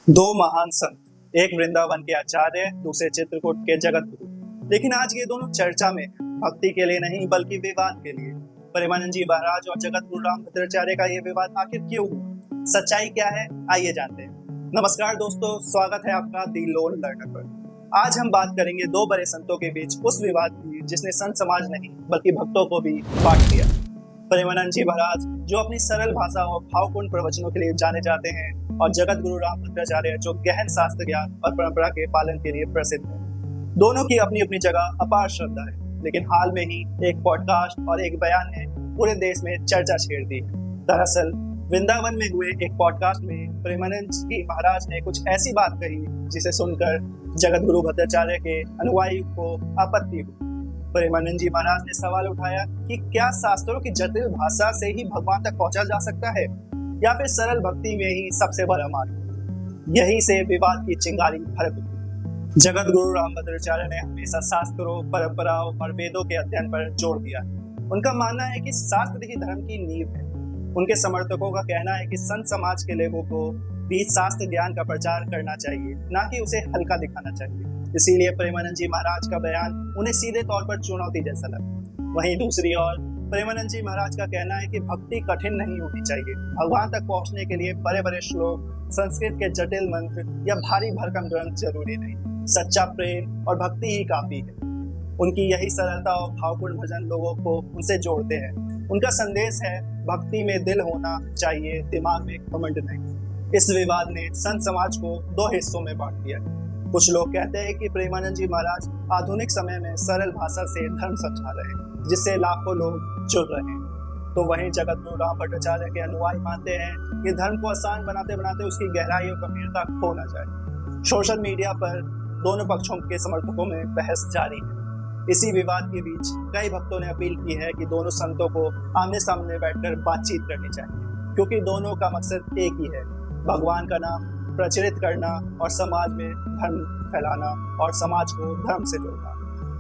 दो महान संत, एक वृंदावन के आचार्य, दूसरे चित्रकूट के जगत गुरु। लेकिन आज ये दोनों चर्चा में हैं, भक्ति के लिए नहीं बल्कि विवाद के लिए। प्रेमानंद जी महाराज और जगत गुरु रामभद्राचार्य का ये विवाद आखिर क्यों हुआ, सच्चाई क्या है, आइए जानते हैं। नमस्कार दोस्तों, स्वागत है आपका दी लोन लर्नर पर। आज हम बात करेंगे दो बड़े संतों के बीच उस विवाद की जिसने संत समाज नहीं बल्कि भक्तों को भी बांट दिया। प्रेमानंद जी महाराज जो अपनी सरल भाषा और भावपूर्ण प्रवचनों के लिए जाने जाते हैं, और जगत गुरु रामभद्राचार्य जो गहन शास्त्र ज्ञान और परंपरा के पालन के लिए प्रसिद्ध है। दोनों की अपनी अपनी जगह अपार श्रद्धा है, लेकिन हाल में ही एक पॉडकास्ट और एक बयान ने पूरे देश में चर्चा छेड़ दी है। दरअसल वृंदावन में हुए एक पॉडकास्ट में प्रेमानंद जी महाराज ने कुछ ऐसी बात कही जिसे सुनकर जगत गुरु भद्राचार्य के अनुयायी को आपत्ति हुई। प्रेमानंद जी महाराज ने सवाल उठाया कि क्या शास्त्रों की जटिल भाषा से ही भगवान तक पहुंचा जा सकता है, या फिर सरल भक्ति में ही सबसे बड़ा मार्ग। यही से विवाद की चिंगारी भड़क उठी। जगत गुरु रामभद्राचार्य ने हमेशा शास्त्रों, परंपराओं और वेदों के अध्ययन पर जोर दिया। उनका मानना है कि शास्त्र ही धर्म की नींव है। उनके समर्थकों का कहना है कि संत समाज के लोगों को भी शास्त्र ज्ञान का प्रचार करना चाहिए, ना कि उसे हल्का दिखाना चाहिए। इसीलिए प्रेमानंद जी महाराज का बयान उन्हें सीधे तौर पर चुनौती जैसा लगा। वहीं दूसरी ओर प्रेमानंद जी महाराज का कहना है कि भक्ति कठिन नहीं होनी चाहिए। भगवान तक पहुंचने के लिए बड़े बड़े श्लोक, संस्कृत के जटिल मंत्र या भारी भरकम ग्रंथ जरूरी नहीं। सच्चा प्रेम और भक्ति ही काफी है। उनकी यही सरलता और भावपूर्ण भजन लोगों को उनसे जोड़ते हैं। उनका संदेश है, भक्ति में दिल होना चाहिए, दिमाग में घमंड नहीं। इस विवाद ने संत समाज को दो हिस्सों में बांट दिया। कुछ लोग कहते हैं कि प्रेमानंद जी महाराज आधुनिक समय में सरल भाषा से धर्म समझा रहे हैं, जिससे लाखों लोग जुड़ रहे हैं। तो वहीं जगत गुरु रामभद्राचार्य के अनुयायी मानते हैं कि धर्म को आसान बनाते बनाते उसकी गहराई और गंभीरता खो न जाए। सोशल मीडिया पर दोनों पक्षों के समर्थकों में बहस जारी है। इसी विवाद के बीच कई भक्तों ने अपील की है कि दोनों संतों को आमने सामने बैठकर बातचीत करनी चाहिए, क्योंकि दोनों का मकसद एक ही है, भगवान का नाम प्रचलित करना और समाज में धर्म फैलाना और समाज को धर्म से जोड़ना।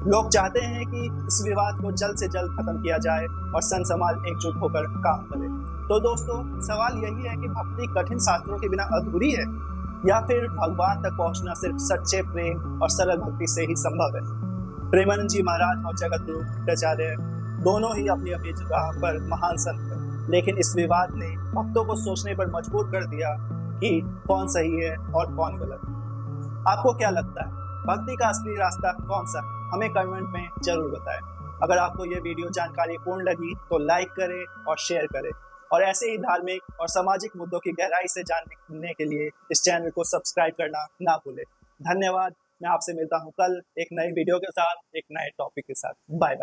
लोग चाहते हैं कि इस विवाद को जल्द से जल्द खत्म किया जाए और संत समाज एकजुट होकर काम करे। तो दोस्तों, सवाल यही है कि भक्ति कठिन शास्त्रों के बिना अधूरी है, या फिर भगवान तक पहुंचना सिर्फ सच्चे प्रेम और सरल भक्ति से ही संभव है। प्रेमानंद जी महाराज और जगत गुरु भद्राचार्य दोनों ही अपनी अपनी जगह पर महान संत हैं, लेकिन इस विवाद ने भक्तों को सोचने पर मजबूर कर दिया कि कौन सही है और कौन गलत। आपको क्या लगता है, भक्ति का असली रास्ता कौन सा है? हमें कमेंट में जरूर बताएं। अगर आपको ये वीडियो जानकारी पूर्ण लगी तो लाइक करें और शेयर करें, और ऐसे ही धार्मिक और सामाजिक मुद्दों की गहराई से जानने के लिए इस चैनल को सब्सक्राइब करना ना भूलें। धन्यवाद। मैं आपसे मिलता हूँ कल एक नई वीडियो के साथ, एक नए टॉपिक के साथ। Bye bye.